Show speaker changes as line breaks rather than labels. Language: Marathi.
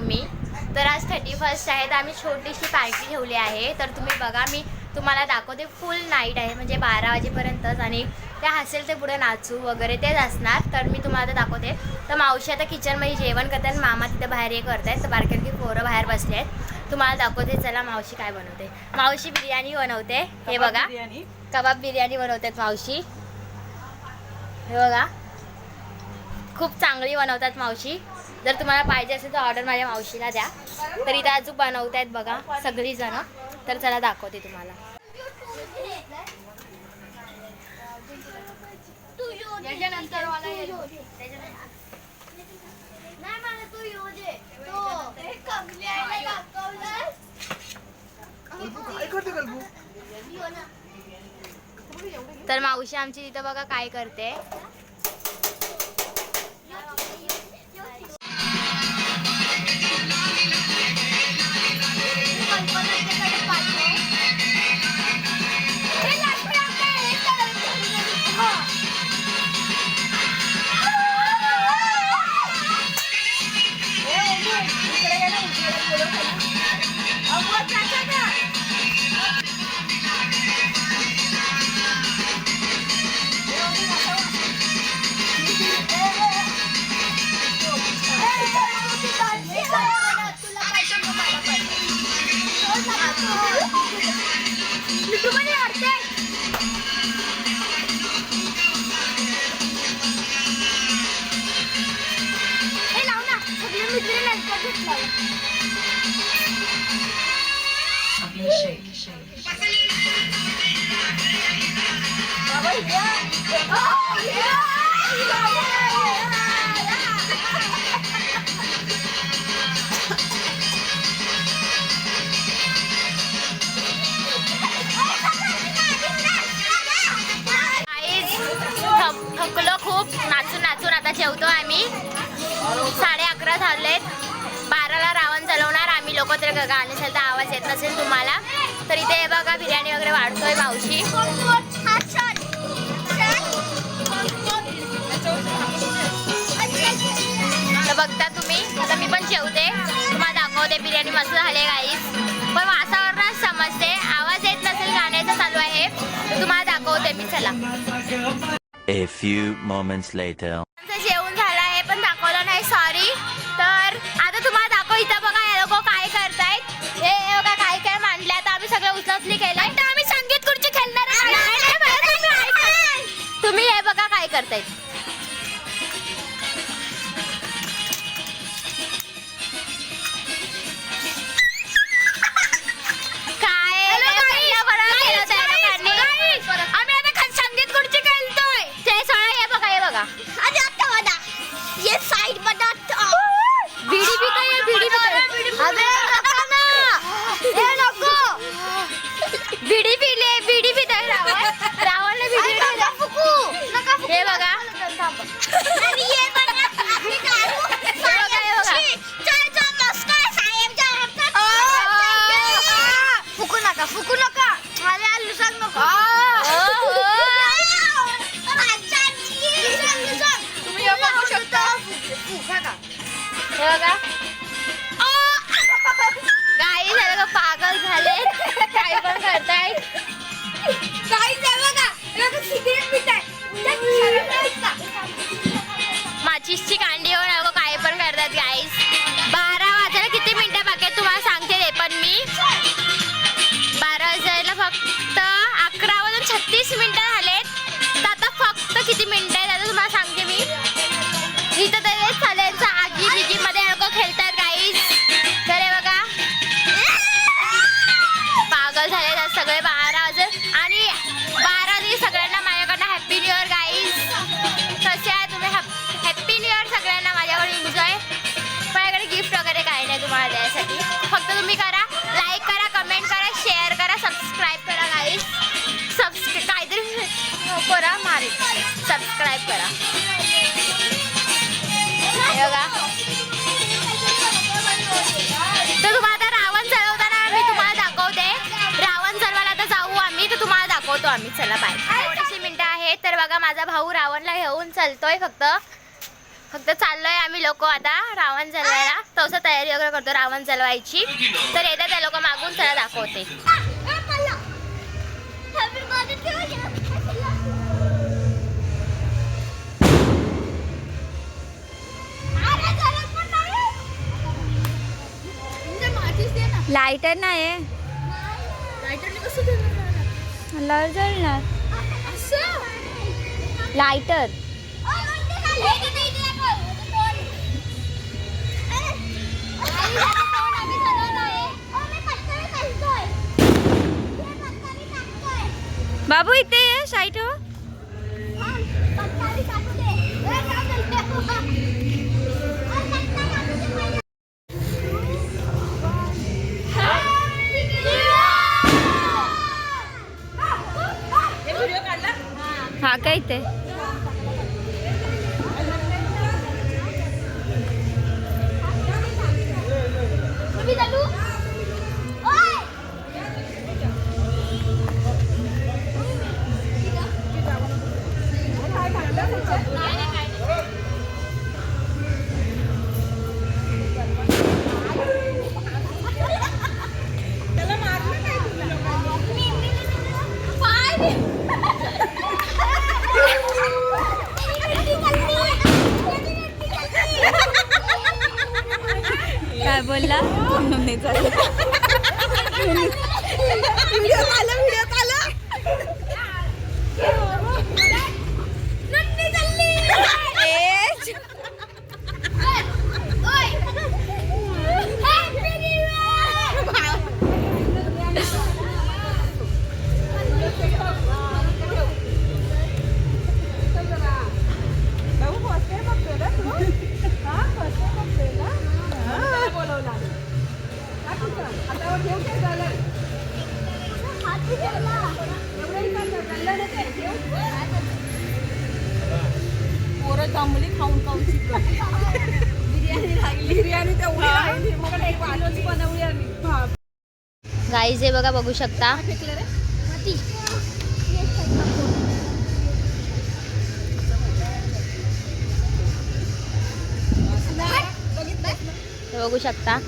तुम्ही. तर आज 31 आहे तर आम्ही छोटीशी पार्टी ठेवली आहे. तर तुम्ही बघा, मी तुम्हाला दाखवते. फुल नाईट आहे म्हणजे 12 वाजेपर्यंतच आणि त्या हसेल ते पुढे नाचू वगैरे तेच असणार. तर मी तुम्हाला दाखवते. तर मावशी आता किचनमध्ये जेवण करतात, मामा तिथे बाहेर हे करतायत. तर बारक्यातली पोरं बाहेर बसले आहेत. तुम्हाला दाखवते. चला मावशी काय बनवते. मावशी बिर्याणी बनवते. हे बघा, कबाब बिर्याणी बनवतात मावशी. हे बघा, खूप चांगली बनवतात मावशी. जर तुम्हाला पाहिजे असेल तर ऑर्डर माझ्या मावशीला द्या. तर इथं अजून बनवत आहेत बघा सगळी जण. तर चला दाखवते तुम्हाला. तर मावशी आमची तिथं बघा काय करते. थकलो खूप नाचून नाचून. आता जेवतो आम्ही. 11:30 झालेत. 12ला रावण चालवणार आम्ही लोक. तर गाणे असेल तर आवाज येत नसेल तुम्हाला. तर इथे बघा बिर्याणी वगैरे वाढतोय मावशी. तर बघता तुम्ही. आता मी पण जेवते, तुम्हाला दाखवते. बिर्याणी मस्त झाली गाईस. पण वासावरच समजते, आवाज येत नसेल गाण्याचं चालू आहे. तर तुम्हाला दाखवते मी. चला.
A few moments later.
जेवण झालं आहे पण दाखवलं नाही, सॉरी. तर आता तुम्हाला दाखव. इथं बघा हे लोक काय करतायत. हे बघा काय काय मांडलं. आता आम्ही सगळं उचलली केलं. तर आम्ही संगीत खुर्ची खेळणार आहे. तुम्ही हे बघा काय करतायत. पागल झाले, काय पण करताय. माचीसची कांडी होऊन अगं काय पण करतात गाईस. 12 वाजायला किती मिनिटं बाकी आहेत तुम्हाला सांगते. ते पण मी 12 वाजायला फक्त 11:36 मिनिटं झालेत. तर आता फक्त किती मिनिटं आहेत आता तुम्हाला सांगते मी. इथं तरी चालायचं आगी बिगी मध्ये लोक खेळतात गाईस. तर हे बघा पागल झाले सगळे. 12 वाजले आणि 12 सगळ्यांना माझ्याकडनं हॅपी न्यू इयर गाईस. कसे आहे तुम्ही? हॅपी न्यू इयर सगळ्यांना माझ्याकडे. एन्जॉय. माझ्याकडे गिफ्ट वगैरे काही नाही तुम्हाला द्यायसाठी. फक्त तुम्ही करा, लाईक करा, कमेंट करा, शेअर करा, सबस्क्राईब करा गाईस. काहीतरी करा मारे. सबस्क्राईब करा. बघा तर तुम्हाला आता रावण चढवताना मी तुम्हाला दाखवते. रावण चढवायला आता जाऊ आम्ही. तर तुम्हाला दाखवतो आम्ही. चला बाय. थोडीशी मिनिटं आहेत. तर बघा माझा भाऊ रावणला घेऊन चलतोय फक्त. फक्त चाललोय आम्ही लोक आता रावण जलवायला. तसं तयारी वगैरे करतो रावण जलवायची. तर येतात त्या लोक मागून चला दाखवते. लायटर नाही जळणार लायटर. बाबू इथे ये साईट हो. हा काय इथे काय बोलला.
खाऊन बिर्याणी बनवली आम्ही.
गाईज हे बघा बघू शकता. हे बघू शकता.